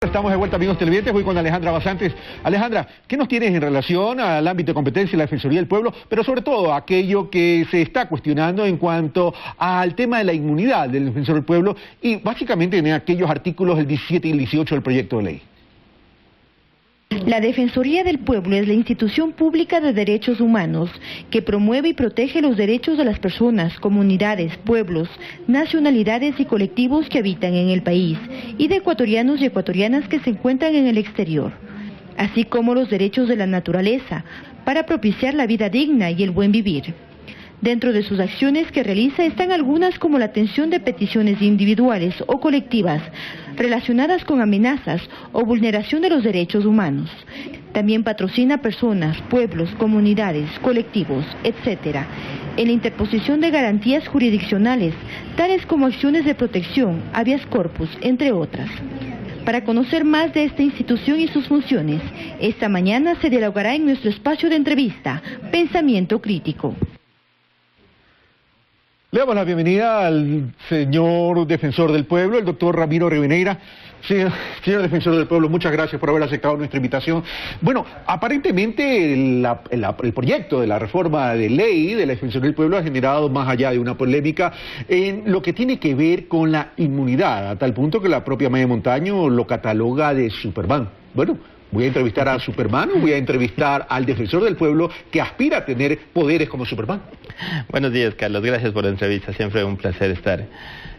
Estamos de vuelta, amigos televidentes, voy con Alejandra Basantes. Alejandra, ¿qué nos tienes en relación al ámbito de competencia de la Defensoría del Pueblo, pero sobre todo aquello que se está cuestionando en cuanto al tema de la inmunidad del Defensor del Pueblo y básicamente en aquellos artículos del 17 y el 18 del proyecto de ley? La Defensoría del Pueblo es la institución pública de derechos humanos que promueve y protege los derechos de las personas, comunidades, pueblos, nacionalidades y colectivos que habitan en el país y de ecuatorianos y ecuatorianas que se encuentran en el exterior, así como los derechos de la naturaleza para propiciar la vida digna y el buen vivir. Dentro de sus acciones que realiza están algunas como la atención de peticiones individuales o colectivas relacionadas con amenazas o vulneración de los derechos humanos. También patrocina personas, pueblos, comunidades, colectivos, etc. en la interposición de garantías jurisdiccionales, tales como acciones de protección, habeas corpus, entre otras. Para conocer más de esta institución y sus funciones, esta mañana se dialogará en nuestro espacio de entrevista, Pensamiento Crítico. Le damos la bienvenida al señor Defensor del Pueblo, el doctor Ramiro Rivadeneira. Señor Defensor del Pueblo, muchas gracias por haber aceptado nuestra invitación. Bueno, aparentemente el proyecto de la reforma de ley de la Defensoría del Pueblo ha generado más allá de una polémica en lo que tiene que ver con la inmunidad, a tal punto que la propia Maya Montaño lo cataloga de Superman. Bueno, voy a entrevistar a Superman o voy a entrevistar al Defensor del Pueblo que aspira a tener poderes como Superman. Buenos días, Carlos. Gracias por la entrevista. Siempre un placer estar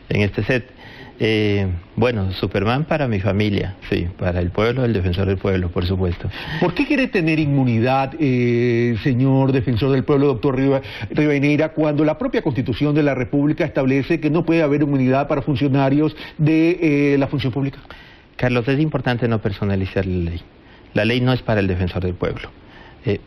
en este set. Bueno, Superman para mi familia, sí, para el pueblo, el Defensor del Pueblo, por supuesto. ¿Por qué quiere tener inmunidad, señor Defensor del Pueblo, doctor Rivadeneira, cuando la propia Constitución de la República establece que no puede haber inmunidad para funcionarios de la función pública? Carlos, es importante no personalizar la ley. La ley no es para el Defensor del Pueblo,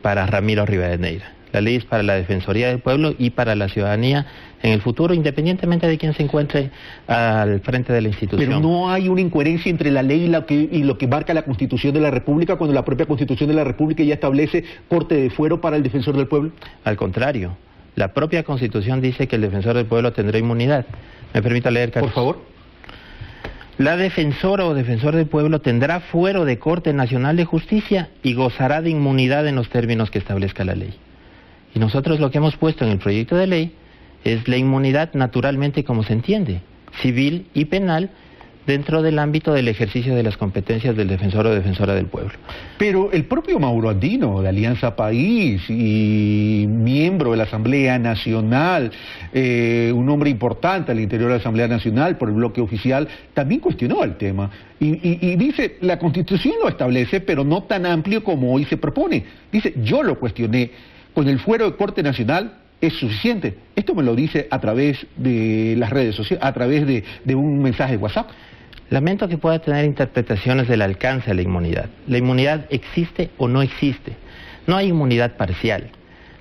para Ramiro Rivadeneira. La ley es para la Defensoría del Pueblo y para la ciudadanía en el futuro, independientemente de quién se encuentre al frente de la institución. Pero no hay una incoherencia entre la ley y lo que marca la Constitución de la República, cuando la propia Constitución de la República ya establece corte de fuero para el Defensor del Pueblo. Al contrario, la propia Constitución dice que el Defensor del Pueblo tendrá inmunidad. ¿Me permite leer, Carlos? Por favor. La defensora o defensor del pueblo tendrá fuero de Corte Nacional de Justicia y gozará de inmunidad en los términos que establezca la ley. Y nosotros lo que hemos puesto en el proyecto de ley es la inmunidad naturalmente como se entiende, civil y penal, dentro del ámbito del ejercicio de las competencias del defensor o defensora del pueblo. Pero el propio Mauro Andino, de Alianza País y miembro de la Asamblea Nacional, un hombre importante al interior de la Asamblea Nacional por el bloque oficial, también cuestionó el tema y dice, la Constitución lo establece, pero no tan amplio como hoy se propone. Dice, yo lo cuestioné, con el fuero de Corte Nacional es suficiente. Esto me lo dice a través de las redes sociales, a través de un mensaje de WhatsApp. Lamento que pueda tener interpretaciones del alcance de la inmunidad. La inmunidad existe o no existe. No hay inmunidad parcial.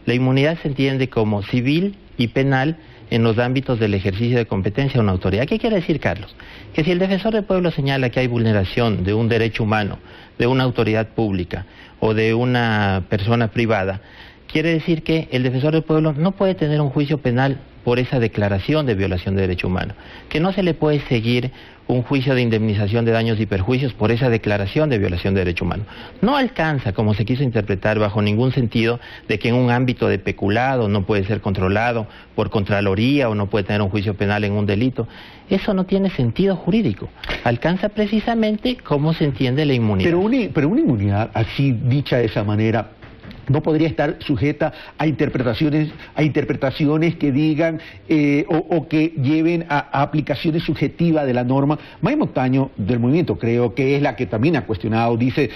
La inmunidad se entiende como civil y penal en los ámbitos del ejercicio de competencia de una autoridad. ¿Qué quiere decir, Carlos? Que si el Defensor del Pueblo señala que hay vulneración de un derecho humano, de una autoridad pública o de una persona privada, quiere decir que el Defensor del Pueblo no puede tener un juicio penal por esa declaración de violación de derecho humano, que no se le puede seguir un juicio de indemnización de daños y perjuicios por esa declaración de violación de derecho humano. No alcanza, como se quiso interpretar bajo ningún sentido, de que en un ámbito de peculado no puede ser controlado por Contraloría o no puede tener un juicio penal en un delito. Eso no tiene sentido jurídico. Alcanza precisamente cómo se entiende la inmunidad. Pero una inmunidad así dicha de esa manera no podría estar sujeta a interpretaciones que digan o que lleven a aplicaciones subjetivas de la norma. Maya Montaño, del movimiento, creo que es la que también ha cuestionado, dice,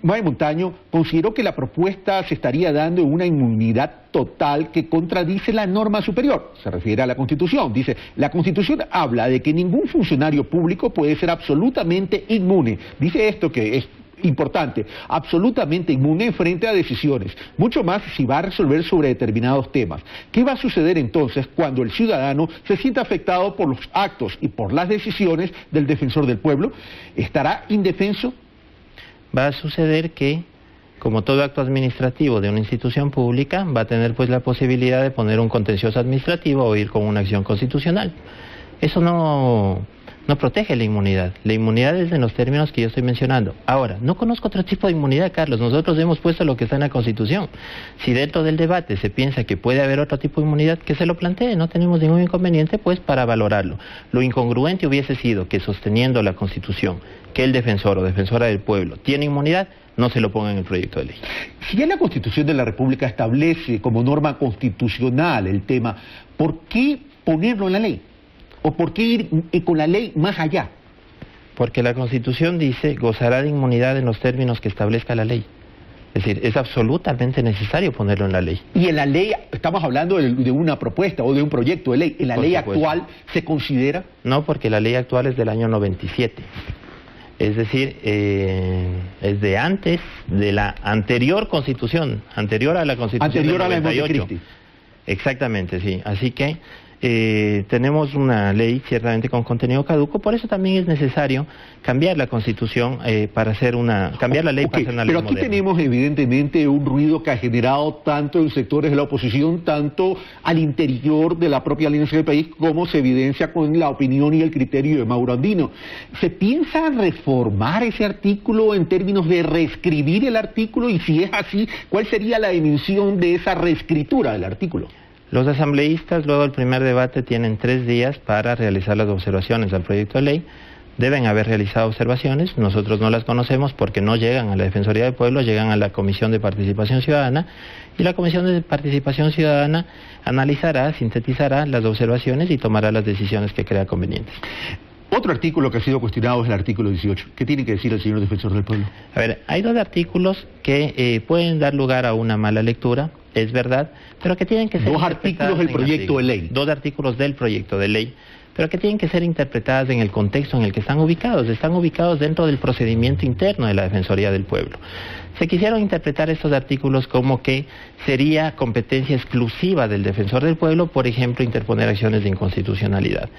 Maya Montaño consideró que la propuesta se estaría dando una inmunidad total que contradice la norma superior. Se refiere a la Constitución. Dice, la Constitución habla de que ningún funcionario público puede ser absolutamente inmune. Dice esto que es importante, absolutamente inmune frente a decisiones, mucho más si va a resolver sobre determinados temas. ¿Qué va a suceder entonces cuando el ciudadano se sienta afectado por los actos y por las decisiones del Defensor del Pueblo? ¿Estará indefenso? Va a suceder que, como todo acto administrativo de una institución pública, va a tener pues la posibilidad de poner un contencioso administrativo o ir con una acción constitucional. Eso no no protege la inmunidad. La inmunidad es en los términos que yo estoy mencionando. Ahora, no conozco otro tipo de inmunidad, Carlos. Nosotros hemos puesto lo que está en la Constitución. Si dentro del debate se piensa que puede haber otro tipo de inmunidad, que se lo plantee. No tenemos ningún inconveniente, pues, para valorarlo. Lo incongruente hubiese sido que, sosteniendo la Constitución, que el defensor o defensora del pueblo tiene inmunidad, no se lo ponga en el proyecto de ley. Si ya la Constitución de la República establece como norma constitucional el tema, ¿por qué ponerlo en la ley? ¿O por qué ir con la ley más allá? Porque la Constitución dice, gozará de inmunidad en los términos que establezca la ley. Es decir, es absolutamente necesario ponerlo en la ley. Y en la ley, estamos hablando de una propuesta o de un proyecto de ley, ¿en la ley actual se considera? No, porque la ley actual es del año 97. Es decir, es de antes de la anterior Constitución, anterior a la Constitución del 98. Exactamente, sí. Así que tenemos una ley ciertamente con contenido caduco, por eso también es necesario cambiar la Constitución para hacer cambiar la ley para hacer una ley moderna. Pero aquí tenemos evidentemente un ruido que ha generado tanto en sectores de la oposición, tanto al interior de la propia Alianza del País, como se evidencia con la opinión y el criterio de Mauro Andino. ¿Se piensa reformar ese artículo en términos de reescribir el artículo? Y si es así, ¿cuál sería la dimensión de esa reescritura del artículo? Los asambleístas, luego del primer debate, tienen 3 días para realizar las observaciones al proyecto de ley. Deben haber realizado observaciones, nosotros no las conocemos porque no llegan a la Defensoría del Pueblo, llegan a la Comisión de Participación Ciudadana, y la Comisión de Participación Ciudadana analizará, sintetizará las observaciones y tomará las decisiones que crea convenientes. Otro artículo que ha sido cuestionado es el artículo 18. ¿Qué tiene que decir el señor defensor del pueblo? A ver, hay 2 artículos que pueden dar lugar a una mala lectura, es verdad, pero que tienen que ser 2 artículos del proyecto de ley. 2 artículos del proyecto de ley, pero que tienen que ser interpretadas en el contexto en el que están ubicados. Están ubicados dentro del procedimiento interno de la Defensoría del Pueblo. Se quisieron interpretar estos artículos como que sería competencia exclusiva del defensor del pueblo, por ejemplo, interponer acciones de inconstitucionalidad.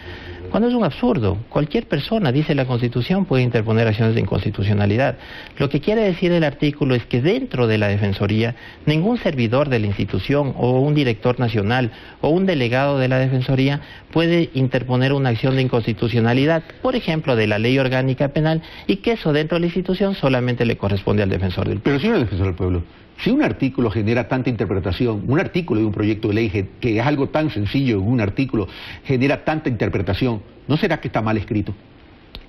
Cuando es un absurdo, cualquier persona, dice la Constitución, puede interponer acciones de inconstitucionalidad. Lo que quiere decir el artículo es que dentro de la Defensoría, ningún servidor de la institución o un director nacional o un delegado de la Defensoría puede interponer una acción de inconstitucionalidad, por ejemplo, de la Ley Orgánica Penal, y que eso dentro de la institución solamente le corresponde al defensor del pueblo. Pero señor defensor del pueblo, si un artículo genera tanta interpretación, un artículo de un proyecto de ley que es algo tan sencillo, un artículo genera tanta interpretación, ¿no será que está mal escrito?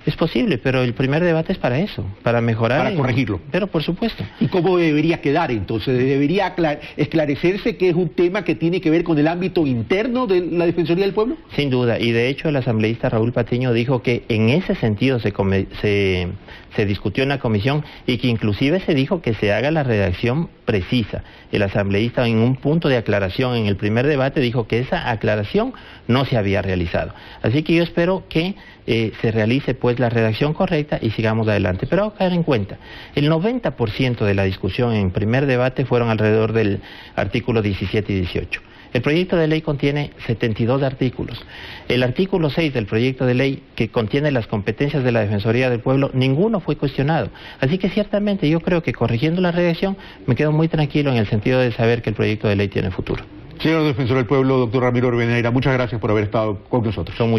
Es posible, pero el primer debate es para eso, para mejorar. Para corregirlo. Pero por supuesto. ¿Y cómo debería quedar entonces? ¿Debería esclarecerse que es un tema que tiene que ver con el ámbito interno de la Defensoría del Pueblo? Sin duda, y de hecho el asambleísta Raúl Patiño dijo que en ese sentido se discutió en la comisión y que inclusive se dijo que se haga la redacción precisa. El asambleísta en un punto de aclaración en el primer debate dijo que esa aclaración no se había realizado. Así que yo espero que se realice pues la redacción correcta y sigamos adelante. Pero hay que tener en cuenta, el 90% de la discusión en primer debate fueron alrededor del artículo 17 y 18. El proyecto de ley contiene 72 artículos. El artículo 6 del proyecto de ley, que contiene las competencias de la Defensoría del Pueblo, ninguno fue cuestionado. Así que ciertamente yo creo que corrigiendo la redacción me quedo muy tranquilo en el sentido de saber que el proyecto de ley tiene futuro. Señor defensor del pueblo, doctor Ramiro Rivadeneira, muchas gracias por haber estado con nosotros.